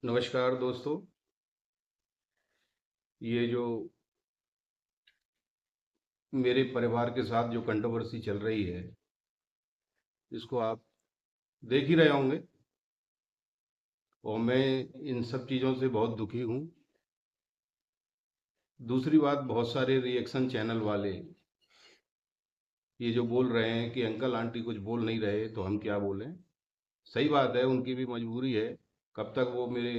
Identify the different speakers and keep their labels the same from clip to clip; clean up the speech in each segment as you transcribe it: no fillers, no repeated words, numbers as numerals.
Speaker 1: नमस्कार दोस्तों। ये जो मेरे परिवार के साथ जो कंट्रोवर्सी चल रही है, इसको आप देख ही रहे होंगे और मैं इन सब चीज़ों से बहुत दुखी हूँ। दूसरी बात, बहुत सारे रिएक्शन चैनल वाले ये जो बोल रहे हैं कि अंकल आंटी कुछ बोल नहीं रहे तो हम क्या बोलें। सही बात है, उनकी भी मजबूरी है। कब तक वो मेरे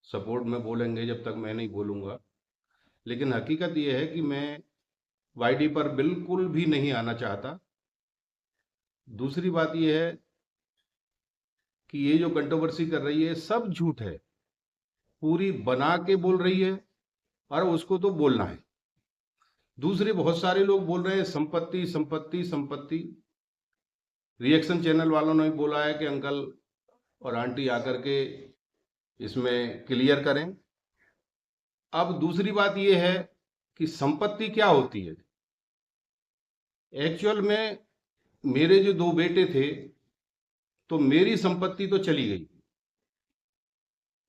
Speaker 1: सपोर्ट में बोलेंगे जब तक मैं नहीं बोलूँगा। लेकिन हकीकत ये है कि मैं वाईडी पर बिल्कुल भी नहीं आना चाहता। दूसरी बात ये है कि ये जो कंट्रोवर्सी कर रही है सब झूठ है, पूरी बना के बोल रही है और उसको तो बोलना है। दूसरे बहुत सारे लोग बोल रहे हैं संपत्ति संपत्ति संपत्ति। रिएक्शन चैनल वालों ने भी बोला है कि अंकल और आंटी आकर के इसमें क्लियर करें। अब दूसरी बात ये है कि संपत्ति क्या होती है। एक्चुअल में मेरे जो दो बेटे थे तो मेरी संपत्ति तो चली गई।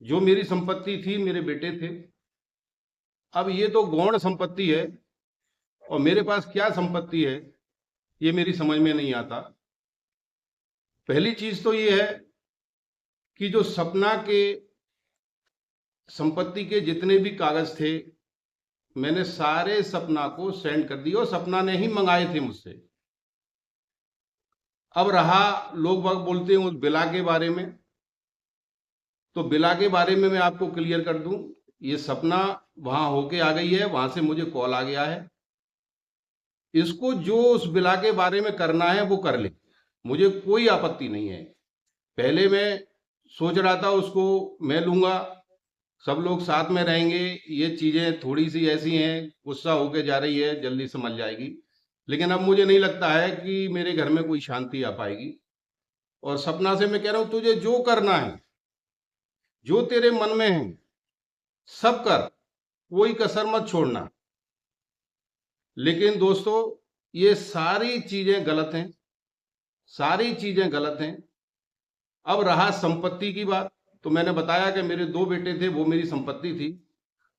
Speaker 1: जो मेरी संपत्ति थी मेरे बेटे थे। अब ये तो गौण संपत्ति है और मेरे पास क्या संपत्ति है ये मेरी समझ में नहीं आता। पहली चीज तो ये है कि जो सपना के संपत्ति के जितने भी कागज थे मैंने सारे सपना को सेंड कर दिए और सपना ने ही मंगाए थे मुझसे। अब रहा लोग बाग बोलते हैं उस बिला के बारे में, तो बिला के बारे में मैं आपको क्लियर कर दूं। ये सपना वहां होके आ गई है, वहां से मुझे कॉल आ गया है। इसको जो उस बिला के बारे में करना है वो कर ले, मुझे कोई आपत्ति नहीं है। पहले मैं सोच रहा था उसको मैं लूंगा, सब लोग साथ में रहेंगे, ये चीजें थोड़ी सी ऐसी हैं, गुस्सा होके जा रही है, जल्दी समझ जाएगी। लेकिन अब मुझे नहीं लगता है कि मेरे घर में कोई शांति आ पाएगी। और सपना से मैं कह रहा हूं तुझे जो करना है, जो तेरे मन में है सब कर, कोई कसर मत छोड़ना। लेकिन दोस्तों ये सारी चीजें गलत हैं, सारी चीजें गलत हैं। अब रहा संपत्ति की बात, तो मैंने बताया कि मेरे दो बेटे थे, वो मेरी संपत्ति थी।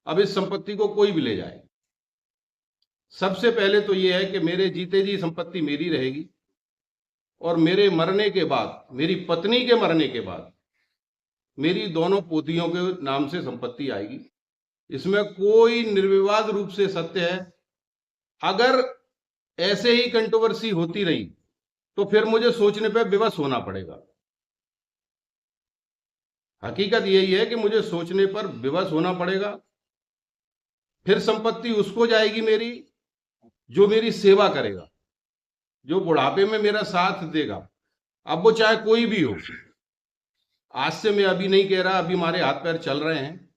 Speaker 1: अब इस संपत्ति को कोई भी ले जाए, सबसे पहले तो ये है कि मेरे जीते जी संपत्ति मेरी रहेगी और मेरे मरने के बाद, मेरी पत्नी के मरने के बाद मेरी दोनों पोतियों के नाम से संपत्ति आएगी। इसमें कोई निर्विवाद रूप से सत्य है। अगर ऐसे ही कंट्रोवर्सी होती रही तो फिर मुझे सोचने पे विवश होना पड़ेगा। हकीकत यही है कि मुझे सोचने पर विवश होना पड़ेगा। फिर संपत्ति उसको जाएगी मेरी जो मेरी सेवा करेगा, जो बुढ़ापे में मेरा साथ देगा। अब वो चाहे कोई भी हो। आज से मैं अभी नहीं कह रहा, अभी हमारे हाथ पैर चल रहे हैं।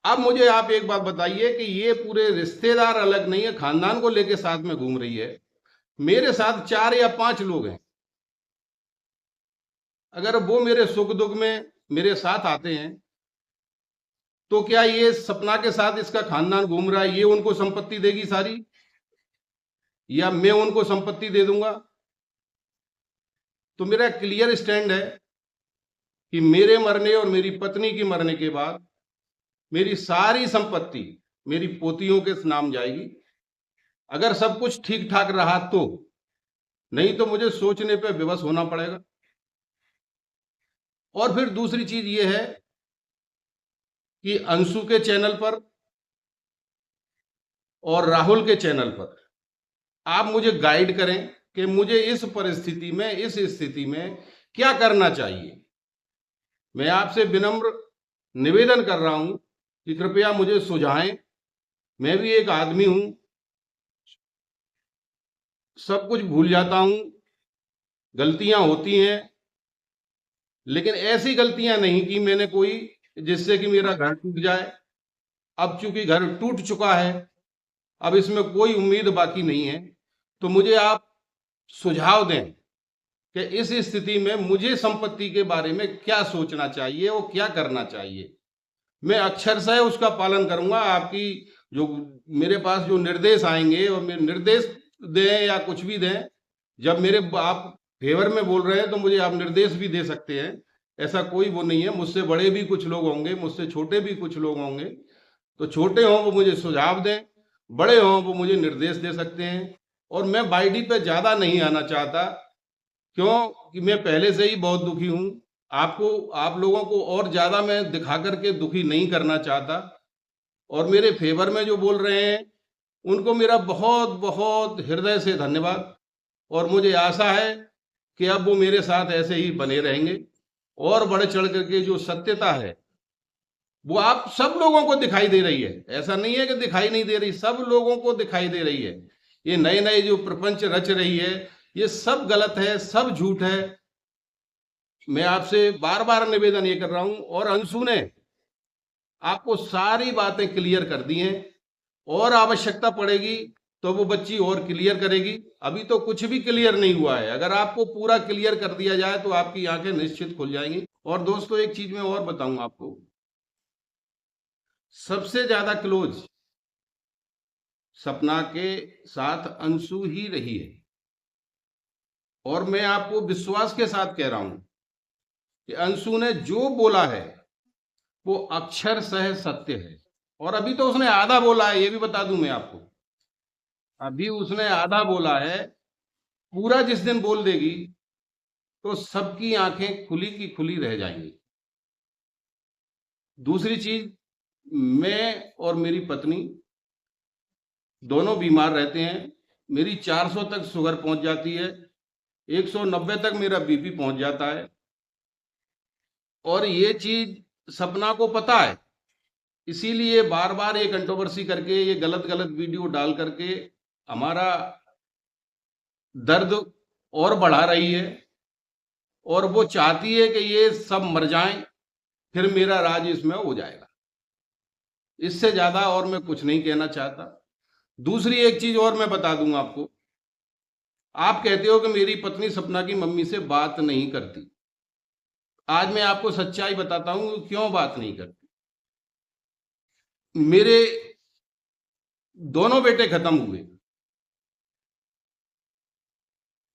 Speaker 1: अब मुझे आप एक बात बताइए कि ये पूरे रिश्तेदार अलग नहीं है, खानदान को लेके साथ में घूम रही है। मेरे साथ 4 या 5 लोग हैं। अगर वो मेरे सुख दुख में मेरे साथ आते हैं तो क्या ये सपना के साथ इसका खानदान घूम रहा है, ये उनको संपत्ति देगी सारी, या मैं उनको संपत्ति दे दूंगा? तो मेरा क्लियर स्टैंड है कि मेरे मरने और मेरी पत्नी की मरने के बाद मेरी सारी संपत्ति मेरी पोतियों के नाम जाएगी, अगर सब कुछ ठीक ठाक रहा तो। नहीं तो मुझे सोचने पे विवश होना पड़ेगा। और फिर दूसरी चीज ये है कि अंशु के चैनल पर और राहुल के चैनल पर आप मुझे गाइड करें कि मुझे इस परिस्थिति में, इस स्थिति में क्या करना चाहिए। मैं आपसे विनम्र निवेदन कर रहा हूं कि कृपया मुझे सुझाएं। मैं भी एक आदमी हूं, सब कुछ भूल जाता हूं, गलतियां होती हैं, लेकिन ऐसी गलतियां नहीं कि मैंने कोई जिससे कि मेरा घर टूट जाए। अब चूंकि घर टूट चुका है, अब इसमें कोई उम्मीद बाकी नहीं है। तो मुझे आप सुझाव दें कि इस स्थिति में मुझे संपत्ति के बारे में क्या सोचना चाहिए और क्या करना चाहिए। मैं अक्षरशः उसका पालन करूंगा। आपकी जो मेरे पास जो निर्देश आएंगे, और मेरे निर्देश दें या कुछ भी दें, जब मेरे आप फेवर में बोल रहे हैं तो मुझे आप निर्देश भी दे सकते हैं ऐसा कोई वो नहीं है। मुझसे बड़े भी कुछ लोग होंगे, मुझसे छोटे भी कुछ लोग होंगे। तो छोटे हों वो मुझे सुझाव दें, बड़े हों वो मुझे निर्देश दे सकते हैं। और मैं बाईडी पे ज़्यादा नहीं आना चाहता, क्यों कि मैं पहले से ही बहुत दुखी हूँ। आप लोगों को और ज़्यादा मैं दिखा करके दुखी नहीं करना चाहता। और मेरे फेवर में जो बोल रहे हैं उनको मेरा बहुत बहुत हृदय से धन्यवाद। और मुझे आशा है कि अब वो मेरे साथ ऐसे ही बने रहेंगे। और बढ़ चढ़ करके जो सत्यता है वो आप सब लोगों को दिखाई दे रही है। ऐसा नहीं है कि दिखाई नहीं दे रही, सब लोगों को दिखाई दे रही है। ये नए नए जो प्रपंच रच रही है ये सब गलत है, सब झूठ है। मैं आपसे बार बार निवेदन ये कर रहा हूं। और अंशु ने आपको सारी बातें क्लियर कर दी हैं, और आवश्यकता पड़ेगी तो वो बच्ची और क्लियर करेगी। अभी तो कुछ भी क्लियर नहीं हुआ है। अगर आपको पूरा क्लियर कर दिया जाए तो आपकी आंखें निश्चित खुल जाएंगी। और दोस्तों एक चीज मैं और बताऊं आपको, सबसे ज्यादा क्लोज सपना के साथ अंशु ही रही है। और मैं आपको विश्वास के साथ कह रहा हूं कि अंशु ने जो बोला है वो अक्षरशः सत्य है। और अभी तो उसने आधा बोला है, ये भी बता दूं मैं आपको। अभी उसने आधा बोला है। पूरा जिस दिन बोल देगी तो सबकी आंखें खुली की खुली रह जाएंगी। दूसरी चीज, मैं और मेरी पत्नी दोनों बीमार रहते हैं। मेरी 400 तक शुगर पहुंच जाती है, 190 तक मेरा बीपी पहुंच जाता है। और ये चीज सपना को पता है, इसीलिए बार बार ये कंट्रोवर्सी करके, ये गलत गलत वीडियो डाल करके हमारा दर्द और बढ़ा रही है। और वो चाहती है कि ये सब मर जाएं, फिर मेरा राज इसमें हो जाएगा। इससे ज्यादा और मैं कुछ नहीं कहना चाहता। दूसरी एक चीज और मैं बता दूं आपको, आप कहते हो कि मेरी पत्नी सपना की मम्मी से बात नहीं करती। आज मैं आपको सच्चाई बताता हूं क्यों बात नहीं करती। मेरे दोनों बेटे खत्म हुए।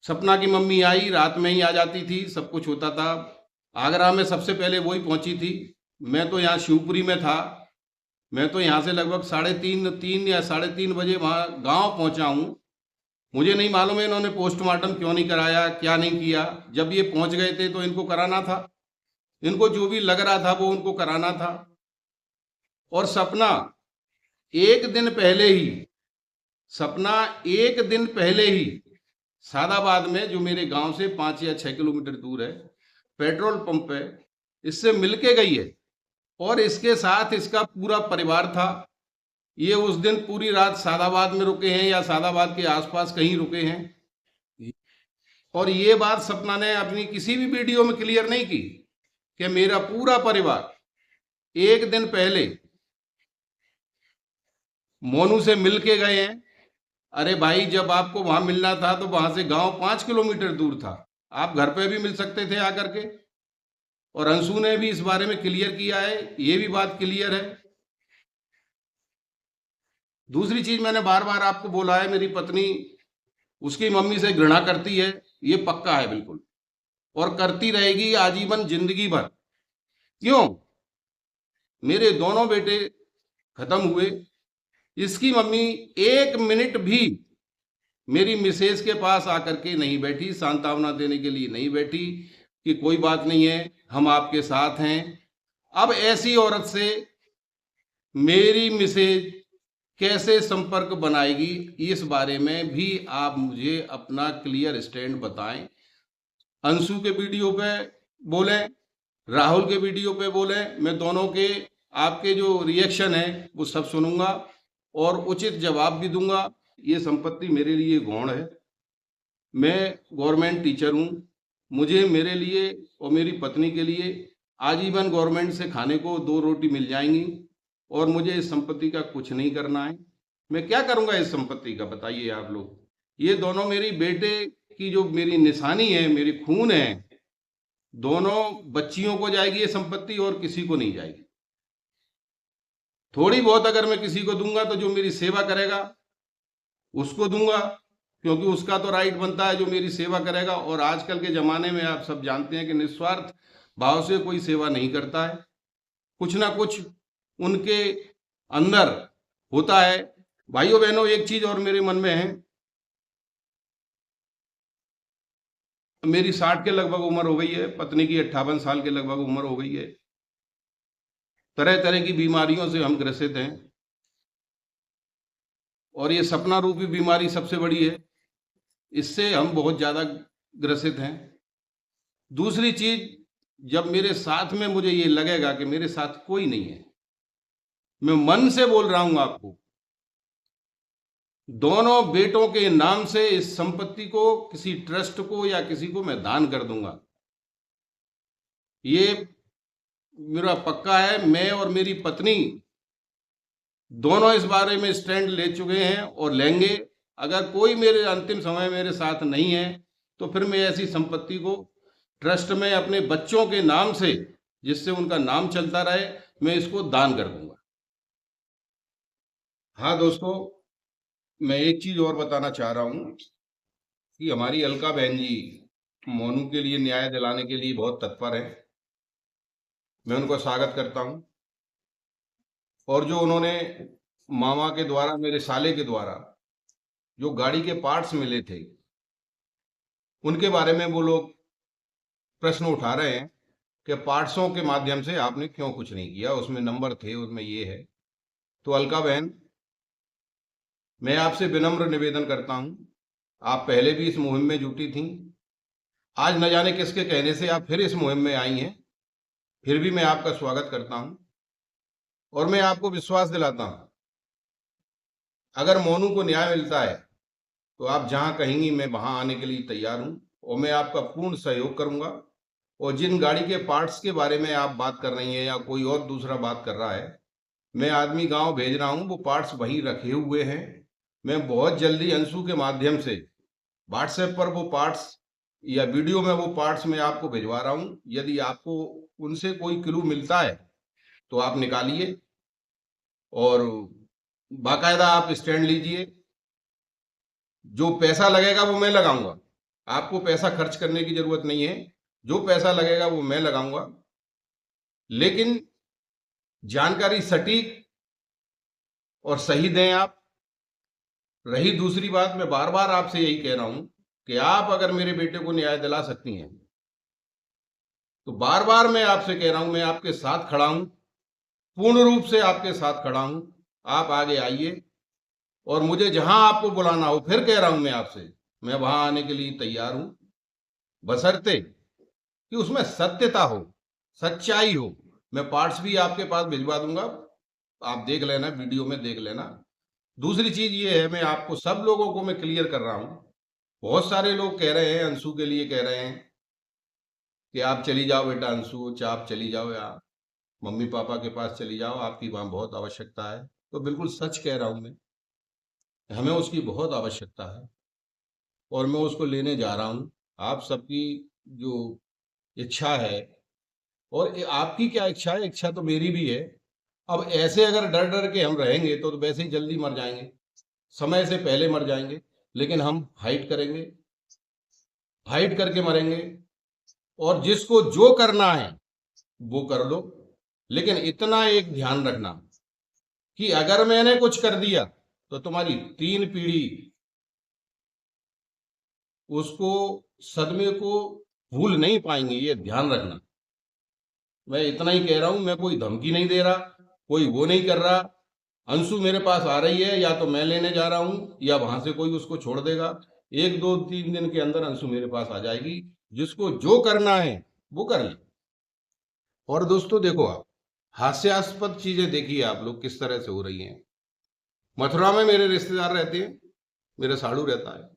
Speaker 1: सपना की मम्मी आई, रात में ही आ जाती थी, सब कुछ होता था। आगरा में सबसे पहले वही पहुंची थी। मैं तो यहाँ शिवपुरी में था। मैं तो यहाँ से लगभग 3:30 या 3:30 बजे वहाँ गांव पहुंचा हूँ। मुझे नहीं मालूम है इन्होंने पोस्टमार्टम क्यों नहीं कराया, क्या नहीं किया। जब ये पहुंच गए थे तो इनको कराना था। इनको जो भी लग रहा था वो उनको कराना था। और एक दिन पहले ही सपना एक दिन पहले ही सादाबाद में, जो मेरे गांव से 5 या 6 किलोमीटर दूर है, पेट्रोल पंप है, इससे मिलके गई है। और इसके साथ इसका पूरा परिवार था। ये उस दिन पूरी रात सादाबाद में रुके हैं या सादाबाद के आसपास कहीं रुके हैं। और ये बात सपना ने अपनी किसी भी वीडियो में क्लियर नहीं की कि मेरा पूरा परिवार एक दिन पहले मोनू से मिल के गए हैं। अरे भाई, जब आपको वहां मिलना था तो वहां से गांव 5 किलोमीटर दूर था, आप घर पे भी मिल सकते थे आकर के। और अंशु ने भी इस बारे में क्लियर किया है, ये भी बात क्लियर है। दूसरी चीज, मैंने बार बार आपको बोला है, मेरी पत्नी उसकी मम्मी से घृणा करती है, ये पक्का है बिल्कुल। और करती रहेगी आजीवन, जिंदगी भर। क्यों? मेरे दोनों बेटे खत्म हुए, इसकी मम्मी 1 मिनट भी मेरी मिसेज के पास आकर के नहीं बैठी, सांत्वना देने के लिए नहीं बैठी कि कोई बात नहीं है, हम आपके साथ हैं। अब ऐसी औरत से मेरी मिसेज कैसे संपर्क बनाएगी, इस बारे में भी आप मुझे अपना क्लियर स्टैंड बताएं। अंशु के वीडियो पे बोलें, राहुल के वीडियो पे बोलें, मैं दोनों के आपके जो रिएक्शन है वो सब सुनूंगा और उचित जवाब भी दूंगा। ये संपत्ति मेरे लिए गौण है। मैं गवर्नमेंट टीचर हूँ। मुझे, मेरे लिए और मेरी पत्नी के लिए आजीवन गवर्नमेंट से खाने को 2 रोटी मिल जाएंगी। और मुझे इस संपत्ति का कुछ नहीं करना है। मैं क्या करूंगा इस संपत्ति का, बताइए आप लोग। ये दोनों मेरी बेटे की जो मेरी निशानी है, मेरी खून है, दोनों बच्चियों को जाएगी ये संपत्ति और किसी को नहीं जाएगी। थोड़ी बहुत अगर मैं किसी को दूंगा तो जो मेरी सेवा करेगा उसको दूंगा, क्योंकि उसका तो राइट बनता है जो मेरी सेवा करेगा। और आजकल के जमाने में आप सब जानते हैं कि निस्वार्थ भाव से कोई सेवा नहीं करता है। कुछ ना कुछ उनके अंदर होता है। भाइयों बहनों, एक चीज और मेरे मन में है, मेरी 60 के लगभग उम्र हो गई है, पत्नी की 58 साल के लगभग उम्र हो गई है। तरह तरह की बीमारियों से हम ग्रसित हैं, और ये सपना रूपी बीमारी सबसे बड़ी है, इससे हम बहुत ज्यादा ग्रसित हैं। दूसरी चीज, जब मेरे साथ में मुझे ये लगेगा कि मेरे साथ कोई नहीं है, मैं मन से बोल रहा हूं आपको, दोनों बेटों के नाम से इस संपत्ति को किसी ट्रस्ट को या किसी को मैं दान कर दूंगा। ये मेरा पक्का है। मैं और मेरी पत्नी दोनों इस बारे में स्टैंड ले चुके हैं और लेंगे। अगर कोई मेरे अंतिम समय मेरे साथ नहीं है तो फिर मैं ऐसी संपत्ति को ट्रस्ट में अपने बच्चों के नाम से, जिससे उनका नाम चलता रहे, मैं इसको दान कर दूंगा। हाँ दोस्तों, मैं एक चीज और बताना चाह रहा हूं कि हमारी अलका बहन जी मोनू के लिए न्याय दिलाने के लिए बहुत तत्पर है। मैं उनको स्वागत करता हूं। और जो उन्होंने मामा के द्वारा, मेरे साले के द्वारा जो गाड़ी के पार्ट्स मिले थे, उनके बारे में वो लोग प्रश्न उठा रहे हैं कि पार्ट्सों के माध्यम से आपने क्यों कुछ नहीं किया, उसमें नंबर थे, उसमें ये है। तो अलका बहन, मैं आपसे विनम्र निवेदन करता हूं, आप पहले भी इस मुहिम में जुटी थी, आज न जाने किसके कहने से आप फिर इस मुहिम में आई हैं, फिर भी मैं आपका स्वागत करता हूं। और मैं आपको विश्वास दिलाता हूं, अगर मोनू को न्याय मिलता है तो आप जहां कहेंगी मैं वहां आने के लिए तैयार हूं, और मैं आपका पूर्ण सहयोग करूंगा। और जिन गाड़ी के पार्ट्स के बारे में आप बात कर रही हैं या कोई और दूसरा बात कर रहा है, मैं आदमी गांव भेज रहा हूं, वो पार्ट्स वहीं रखे हुए हैं। मैं बहुत जल्दी अंशु के माध्यम से व्हाट्सएप पर वो पार्ट्स या वीडियो में वो पार्ट्स मैं आपको भिजवा रहा हूं। यदि आपको उनसे कोई क्लू मिलता है तो आप निकालिए और बाकायदा आप स्टैंड लीजिए। जो पैसा लगेगा वो मैं लगाऊंगा, आपको पैसा खर्च करने की जरूरत नहीं है। जो पैसा लगेगा वो मैं लगाऊंगा, लेकिन जानकारी सटीक और सही दें आप। रही दूसरी बात, मैं बार बार आपसे यही कह रहा हूं कि आप अगर मेरे बेटे को न्याय दिला सकती हैं तो बार बार मैं आपसे कह रहा हूं, मैं आपके साथ खड़ा हूं, पूर्ण रूप से आपके साथ खड़ा हूं। आप आगे आइए, और मुझे जहां आपको बुलाना हो, फिर कह रहा हूं मैं आपसे, मैं वहां आने के लिए तैयार हूं, बशर्ते कि उसमें सत्यता हो, सच्चाई हो। मैं पार्ट्स भी आपके पास भिजवा दूंगा, आप देख लेना, वीडियो में देख लेना। दूसरी चीज ये है, मैं आपको सब लोगों को मैं क्लियर कर रहा हूं। बहुत सारे लोग कह रहे हैं, अंशु के लिए कह रहे हैं कि आप चली जाओ बेटा अंशु, आप चली जाओ, या मम्मी पापा के पास चली जाओ, आपकी वहां बहुत आवश्यकता है। तो बिल्कुल सच कह रहा हूं मैं, हमें उसकी बहुत आवश्यकता है और मैं उसको लेने जा रहा हूं। आप सबकी जो इच्छा है, और आपकी क्या इच्छा है, इच्छा तो मेरी भी है। अब ऐसे अगर डर डर के हम रहेंगे तो वैसे ही जल्दी मर जाएंगे, समय से पहले मर जाएंगे। लेकिन हम फाइट करेंगे, फाइट करके मरेंगे। और जिसको जो करना है वो कर लो, लेकिन इतना एक ध्यान रखना कि अगर मैंने कुछ कर दिया तो तुम्हारी 3 पीढ़ी उसको, सदमे को भूल नहीं पाएंगे, ये ध्यान रखना। मैं इतना ही कह रहा हूं, मैं कोई धमकी नहीं दे रहा, कोई वो नहीं कर रहा। अंशु मेरे पास आ रही है, या तो मैं लेने जा रहा हूं या वहां से कोई उसको छोड़ देगा। 1 2 3 दिन के अंदर अंशु मेरे पास आ जाएगी। जिसको जो करना है वो कर ले। और दोस्तों देखो, आप हास्यास्पद चीजें देखिए आप लोग किस तरह से हो रही हैं। मथुरा में मेरे रिश्तेदार रहते हैं, मेरा साड़ू रहता है,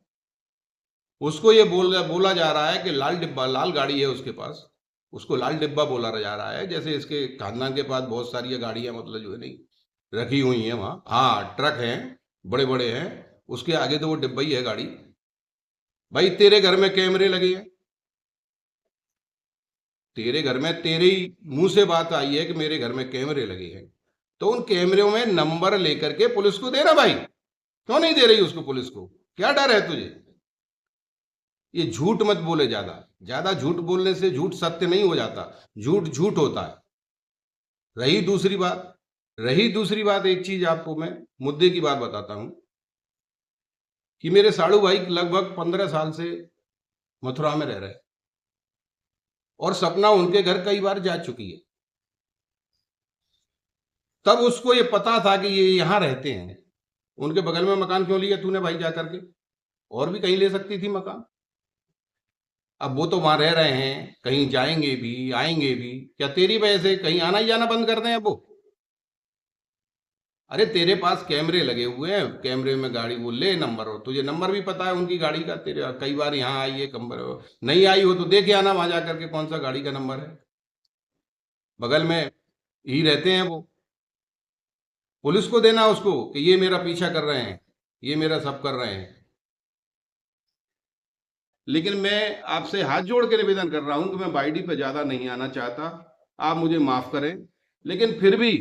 Speaker 1: उसको ये बोला जा रहा है कि लाल डिब्बा, लाल गाड़ी है उसके पास, उसको लाल डिब्बा बोला जा रहा है। जैसे इसके खानदान के पास बहुत सारी गाड़ियां, मतलब जो है नहीं रखी हुई हैं वहां। हाँ, ट्रक हैं, बड़े बड़े हैं, उसके आगे तो वो डिब्बा ही है गाड़ी। भाई तेरे घर में कैमरे लगे हैं, तेरे घर में, तेरे ही मुंह से बात आई है कि मेरे घर में कैमरे लगे हैं, तो उन कैमरों में नंबर लेकर के पुलिस को देना भाई। क्यों नहीं दे रही उसको, पुलिस को क्या डर है तुझे? ये झूठ मत बोले, ज्यादा ज्यादा झूठ बोलने से झूठ सत्य नहीं हो जाता, झूठ झूठ होता है। रही दूसरी बात, एक चीज आपको मैं मुद्दे की बात बताता हूं कि मेरे साड़ू भाई लगभग 15 साल से मथुरा में रह रहे हैं और सपना उनके घर कई बार जा चुकी है। तब उसको ये पता था कि ये यहां रहते हैं, उनके बगल में मकान क्यों लिया तूने भाई जा करके? और भी कहीं ले सकती थी मकान। अब वो तो वहां रह रहे हैं, कहीं जाएंगे भी आएंगे भी, क्या तेरी वजह से कहीं आना ही जाना बंद कर दें अब वो? अरे तेरे पास कैमरे लगे हुए हैं, कैमरे में गाड़ी वो ले नंबर, हो तुझे नंबर भी पता है उनकी गाड़ी का, तेरे कई बार यहाँ आई है कम्बर, नहीं आई हो तो देखे आना वहां जा करके कौन सा गाड़ी का नंबर है। बगल में ही रहते हैं वो। पुलिस को देना उसको कि ये मेरा पीछा कर रहे हैं, ये मेरा सब कर रहे हैं। लेकिन मैं आपसे हाथ जोड़ के निवेदन कर रहा हूं कि मैं बाईडी पे ज्यादा नहीं आना चाहता, आप मुझे माफ करें। लेकिन फिर भी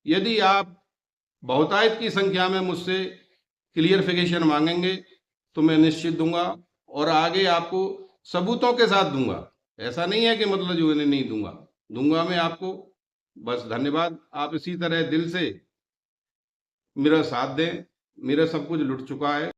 Speaker 1: यदि आप बहुतायत की संख्या में मुझसे क्लियरिफिकेशन मांगेंगे तो मैं निश्चित दूंगा, और आगे आपको सबूतों के साथ दूंगा। ऐसा नहीं है कि मतलब जो है नहीं दूंगा, दूंगा मैं आपको। बस धन्यवाद, आप इसी तरह दिल से मेरा साथ दें। मेरा सब कुछ लुट चुका है।